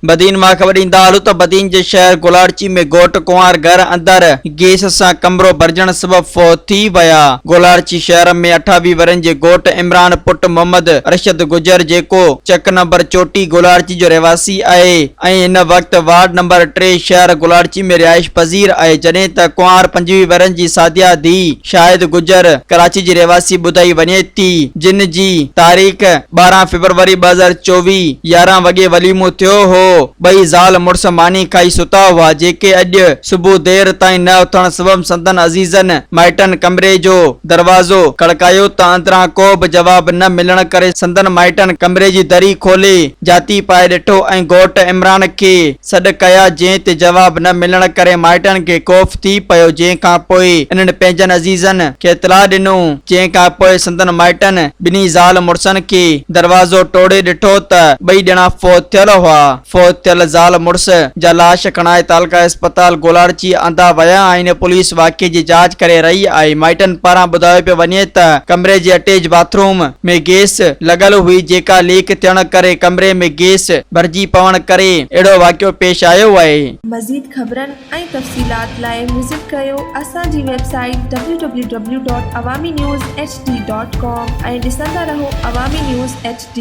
बदीन मां ख़बर ॾींदा हलूं त बदीन जे शहर गोलारची में घोट कुंवार घर अंदर गैस सां कमरो भरजण सबबि फौत थी विया। गोलारची शहर में 28 वरनि जे घोट इमरान पुट मोहम्मद अरशद गुजर जेको चक नंबर चोटी गोलारची जो रहवासी आहे ऐं हिन वक़्तु वार्ड नंबर 3 शहर गोलारची में रिहाइश पज़ीर आहे, जॾहिं त कुंवार 25 वरनि जी सादिया धीउ शाहिद गुजर कराची जी रहवासी ॿुधाई वञे थी, जिन जी तारीख़ 12 फरवरी 2024 11 वॻे वलीमो थियो हो। ॿई ज़ाल मुड़स मानी खाई सुता हुआ, जेके अॼु सुबुह देर ताईं न उथण सबबि संदन अज़ीज़नि माइटनि कमरे जो दरवाज़ो खड़कायो त अंदरां को बि जवाब न मिलण करे संदन माइटनि कमरे जी दरी खोले जाती पाए ॾिठो ऐं घोट इमरान खे सॾु कया, जंहिं ते जवाब न मिलण करे माइटनि खे खौफ़ थी पियो, जंहिं खां पोइ इन्हनि पंहिंजनि अज़ीज़नि खे इतला ॾिनो, जंहिं खां पोइ संदन माइटनि ॿिन्ही ज़ाल मुड़सनि खे दरवाज़ो टोड़े ॾिठो त ॿई ॼणा फौत थियल हुआ। फौत थियल ज़ाल मुड़स जा लाश खणाए तालका अस्पताल गोलारची आंदा विया आहिनि। पुलिस वाक़िए जी जांच करे रही आहे। माइटनि पारां ॿुधायो पियो वञे त कमरे जे अटैच बाथरूम में गैस लॻल हुई, जेका लीक थियण करे कमरे में गैस भरिजी पवण करे अहिड़ो वाक़ियो पेश आयो आहे। मज़ीद ख़बरनि ऐं तफ़सीलात लाइ विज़िट कयो असांजी वेबसाइट www.awamiNewsHD.com ऐं ॾिसंदा रहो अवामी न्यूज़ HD।